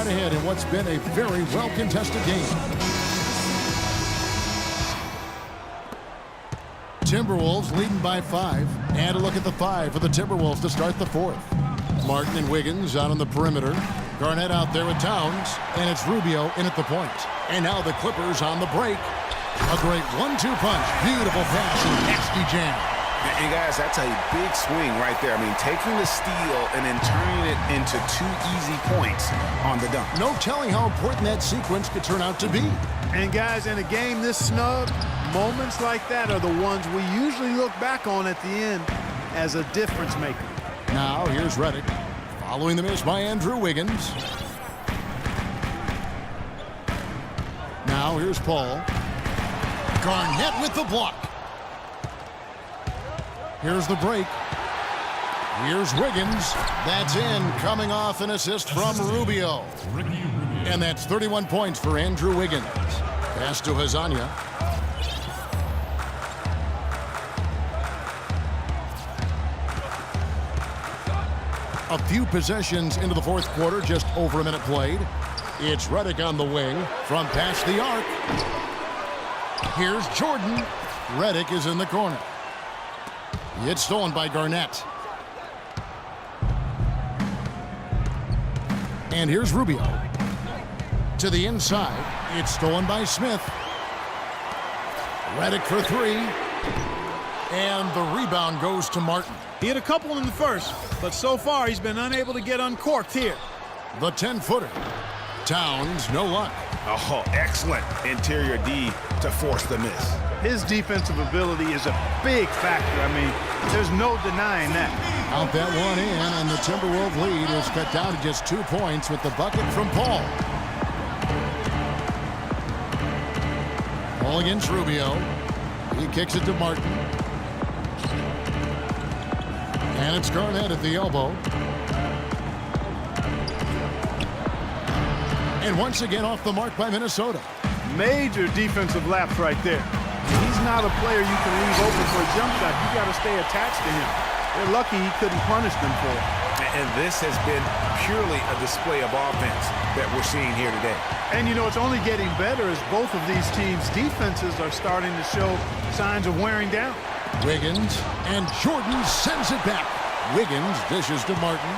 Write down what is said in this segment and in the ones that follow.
right ahead in what's been a very well-contested game. Timberwolves leading by 5. And a look at the 5 for the Timberwolves to start the 4th. Martin and Wiggins out on the perimeter. Garnett out there with Towns. And it's Rubio in at the point. And now the Clippers on the break. A great 1-2 punch. Beautiful pass and nasty jam. And guys, that's a big swing right there. I mean, taking the steal and then turning it into 2 easy points on the dunk. No telling how important that sequence could turn out to be. And guys, in a game this snug, moments like that are the ones we usually look back on at the end as a difference maker. Now here's Redick following the miss by Andrew Wiggins. Now here's Paul. Garnett with the block. Here's the break. Here's Wiggins. That's in, coming off an assist from Rubio. And that's 31 points for Andrew Wiggins. Pass to Hazania. A few possessions into the 4th quarter, just over a minute played. It's Redick on the wing from past the arc. Here's Jordan. Redick is in the corner. It's stolen by Garnett. And here's Rubio. To the inside. It's stolen by Smith. Redick for 3. And the rebound goes to Martin. He had a couple in the first, but so far he's been unable to get uncorked here. The 10-footer. Towns, no luck. Oh, excellent interior D to force the miss. His defensive ability is a big factor. I mean, there's no denying that. Out that one in, and the Timberwolves lead is cut down to just 2 points with the bucket from Paul. Paul against Rubio. He kicks it to Martin. And it's Garnett at the elbow. And once again off the mark by Minnesota. Major defensive lapse right there. He's not a player you can leave open for a jump shot. You got to stay attached to him. They're lucky he couldn't punish them for it. And this has been purely a display of offense that we're seeing here today. And, you know, it's only getting better as both of these teams' defenses are starting to show signs of wearing down. Wiggins, and Jordan sends it back. Wiggins dishes to Martin.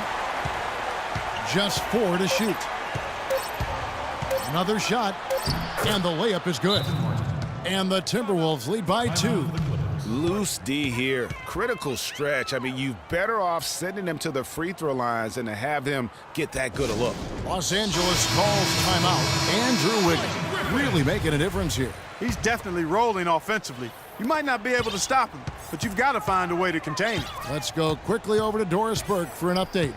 Just 4 to shoot. Another shot, and the layup is good. And the Timberwolves lead by 2. Loose D here. Critical stretch. I mean, you're better off sending them to the free throw lines than to have them get that good a look. Los Angeles calls timeout. Andrew Wiggins really making a difference here. He's definitely rolling offensively. You might not be able to stop him, but you've got to find a way to contain him. Let's go quickly over to Doris Burke for an update.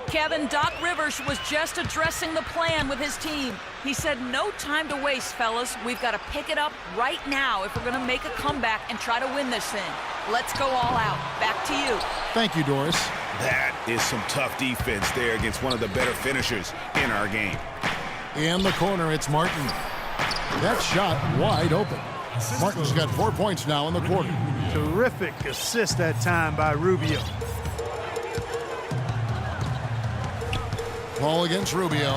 Kevin, Doc Rivers was just addressing the plan with his team. He said, no time to waste, fellas. We've got to pick it up right now if we're going to make a comeback and try to win this thing. Let's go all out. Back to you. Thank you, Doris. That is some tough defense there against one of the better finishers in our game. In the corner, it's Martin. That shot wide open. Martin's got 4 points now in the quarter. Terrific assist that time by Rubio. Paul against Rubio.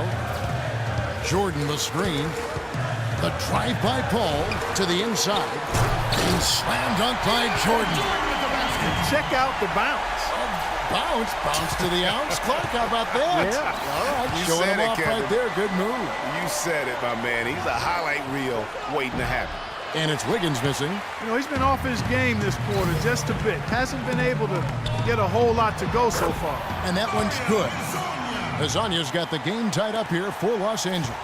Jordan the screen. The drive by Paul to the inside. And slam dunk by Jordan. Check out the bounce. Bounce to the ounce. Clark, how about that? Yeah. All right, You showing said him it, off Kevin. right there. Good move. You said it, my man. He's a highlight reel waiting to happen. And it's Wiggins missing. You know, he's been off his game this quarter just a bit. Hasn't been able to get a whole lot to go so far. And that one's good. Hazania's got the game tied up here for Los Angeles.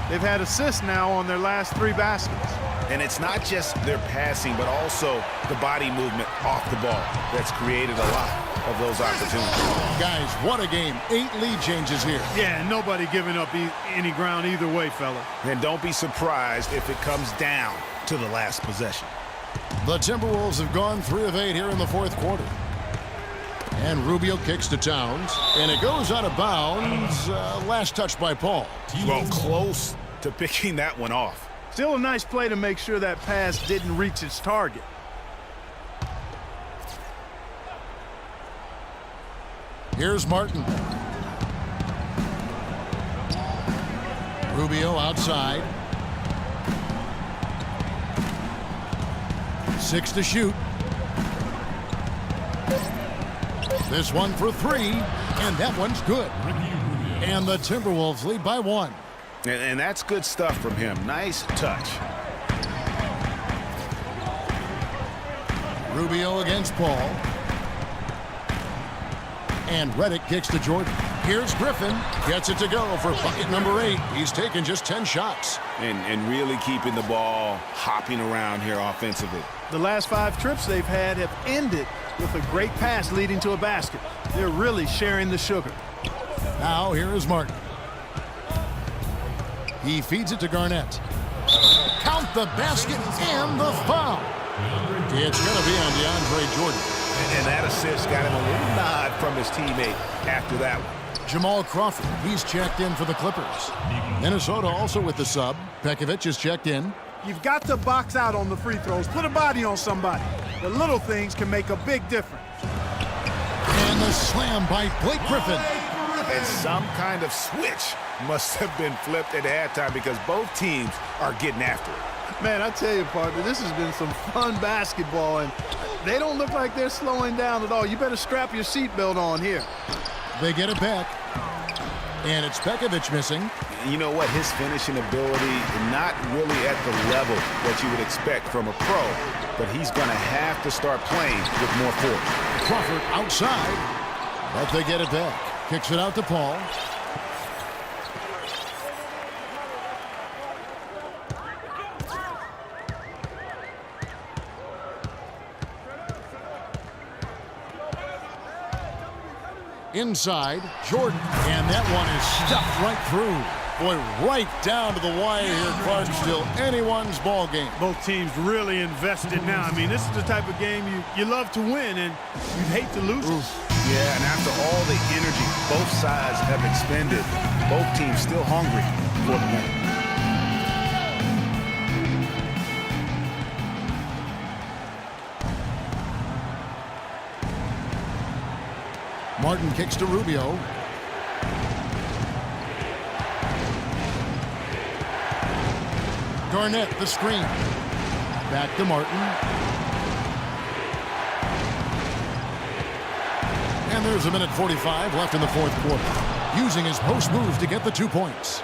They've had assists now on their last 3 baskets. And it's not just their passing, but also the body movement off the ball that's created a lot of those opportunities. Guys, what a game. 8 lead changes here. Yeah, and nobody giving up any ground either way, fella. And don't be surprised if it comes down to the last possession. The Timberwolves have gone 3 of 8 here in the 4th quarter. And Rubio kicks to Towns. And it goes out of bounds. Last touch by Paul. Well, close to picking that one off. Still a nice play to make sure that pass didn't reach its target. Here's Martin. Rubio outside. 6 to shoot. This one for 3, and that one's good. And the Timberwolves lead by 1. And that's good stuff from him. Nice touch. Rubio against Paul. And Redick kicks to Jordan. Here's Griffin. Gets it to go for bucket number 8. He's taken just 10 shots. And really keeping the ball hopping around here offensively. The last 5 trips they've had have ended with a great pass leading to a basket. They're really sharing the sugar. Now here is Martin. He feeds it to Garnett. Count the basket and the foul. It's going to be on DeAndre Jordan. And that assist got him a little nod from his teammate after that one. Jamal Crawford, he's checked in for the Clippers. Minnesota also with the sub. Pekovic is checked in. You've got to box out on the free throws. Put a body on somebody. The little things can make a big difference. And the slam by Blake Griffin. And some kind of switch must have been flipped at halftime because both teams are getting after it. Man, I tell you, partner, this has been some fun basketball, and they don't look like they're slowing down at all. You better strap your seatbelt on here. They get it back. And it's Pekovic missing. You know what? His finishing ability, not really at the level that you would expect from a pro, but he's going to have to start playing with more force. Crawford outside, but they get it back. Kicks it out to Paul. Inside, Jordan, and that one is stuffed right through. Boy, right down to the wire here, Clark. Still anyone's ball game. Both teams really invested now. I mean, this is the type of game you love to win, and you'd hate to lose it. Yeah, and after all the energy both sides have expended, both teams still hungry for the win. Martin kicks to Rubio. Garnett, the screen. Back to Martin. And there's 1:45 left in the fourth quarter. Using his post moves to get the 2 points.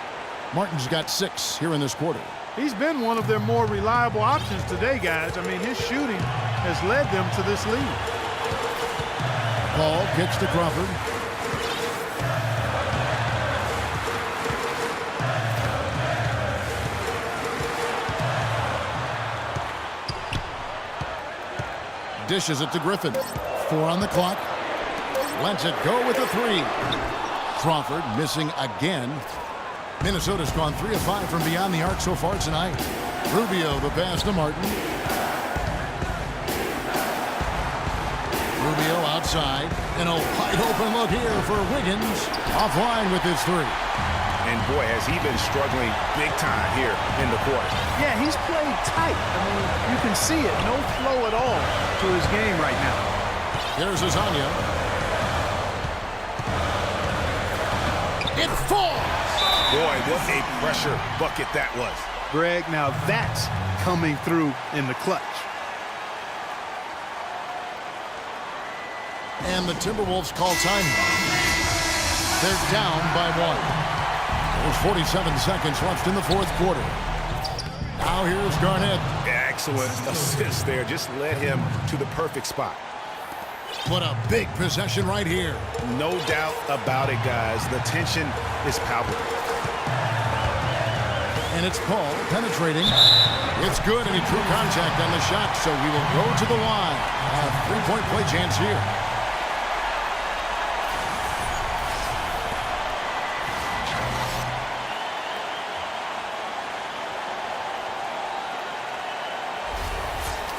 Martin's got 6 here in this quarter. He's been one of their more reliable options today, guys. I mean, his shooting has led them to this lead. Paul kicks to Crawford. Dishes it to Griffin. 4 on the clock. Lets it go with a 3. Crawford missing again. Minnesota's gone 3 of 5 from beyond the arc so far tonight. Rubio the pass to Martin. Rubio outside. And a wide open look here for Wiggins. Offline with his 3. And boy, has he been struggling big time here in the quarter. Yeah, he's played tight. I mean, you can see it. No flow at all to his game right now. Here's Azania. It falls! Boy, what a pressure bucket that was. Greg, now that's coming through in the clutch. And the Timberwolves call time. They're down by 1. There's 47 seconds left in the fourth quarter. Now here's Garnett. Excellent assist there. Just led him to the perfect spot. What a big possession right here. No doubt about it, guys. The tension is palpable. And it's Paul penetrating. It's good, and he drew contact on the shot, so he will go to the line. A 3-point play chance here.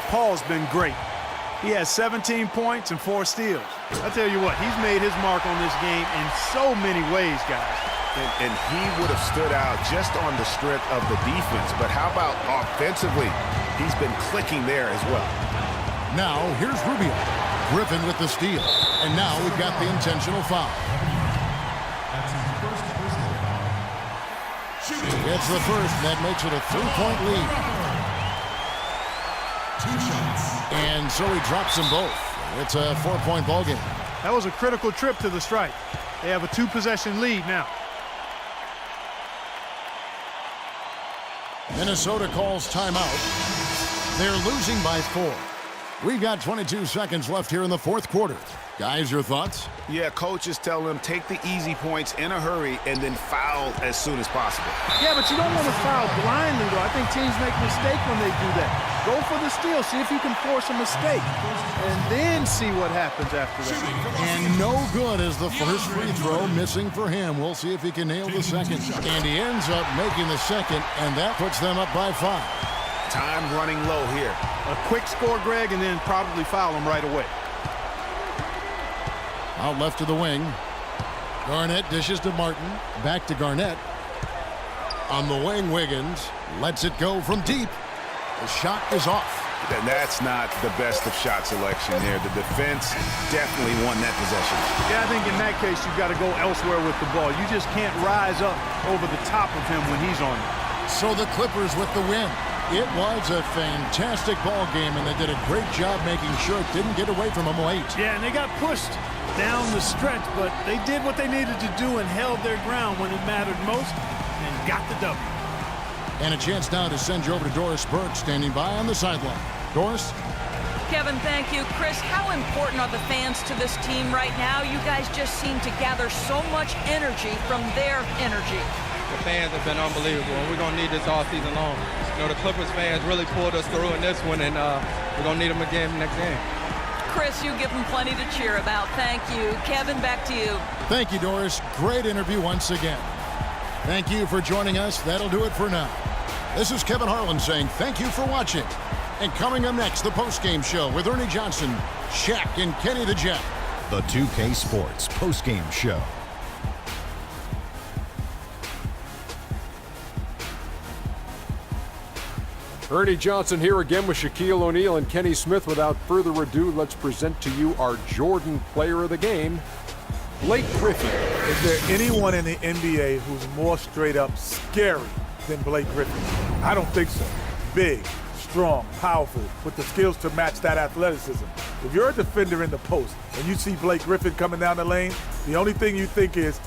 Paul's been great. He has 17 points and 4 steals. I tell you what, he's made his mark on this game in so many ways, guys. And he would have stood out just on the strength of the defense. But how about offensively? He's been clicking there as well. Now, here's Rubio. Griffin with the steal. And now we've got the intentional foul. Gets the first, and that makes it a 3-point lead. 2 shots. And so he drops them both. It's a 4-point ball game. That was a critical trip to the stripe. They have a 2-possession lead now. Minnesota calls timeout. They're losing by 4. We've got 22 seconds left here in the fourth quarter. Guys, your thoughts? Yeah, coaches tell them take the easy points in a hurry and then foul as soon as possible. Yeah, but you don't want to foul blindly, though. I think teams make a mistake when they do that. Go for the steal. See if you can force a mistake. And then see what happens after that. And no good as the first free throw missing for him. We'll see if he can nail the second. And he ends up making the second, and that puts them up by 5. Time running low here. A quick score, Greg, and then probably foul him right away. Out left to the wing. Garnett dishes to Martin. Back to Garnett. On the wing, Wiggins lets it go from deep. The shot is off. And that's not the best of shot selection here. The defense definitely won that possession. Yeah, I think in that case, you've got to go elsewhere with the ball. You just can't rise up over the top of him when he's on you. So the Clippers with the win. It was a fantastic ball game, and they did a great job making sure it didn't get away from them late. Yeah, and they got pushed down the stretch, but they did what they needed to do and held their ground when it mattered most and got the W. And a chance now to send you over to Doris Burke, standing by on the sideline. Doris? Kevin, thank you. Chris, how important are the fans to this team right now? You guys just seem to gather so much energy from their energy. The fans have been unbelievable, and we're going to need this all season long. You know, the Clippers fans really pulled us through in this one, and we're going to need them again next game. Chris, you give them plenty to cheer about. Thank you. Kevin, back to you. Thank you, Doris. Great interview once again. Thank you for joining us. That'll do it for now. This is Kevin Harlan saying thank you for watching. And coming up next, the postgame show with Ernie Johnson, Shaq, and Kenny the Jet. The 2K Sports postgame show. Ernie Johnson here again with Shaquille O'Neal and Kenny Smith. Without further ado, let's present to you our Jordan Player of the Game, Blake Griffin. Is there anyone in the NBA who's more straight up scary than Blake Griffin? I don't think so. Big, strong, powerful, with the skills to match that athleticism. If you're a defender in the post and you see Blake Griffin coming down the lane, the only thing you think is,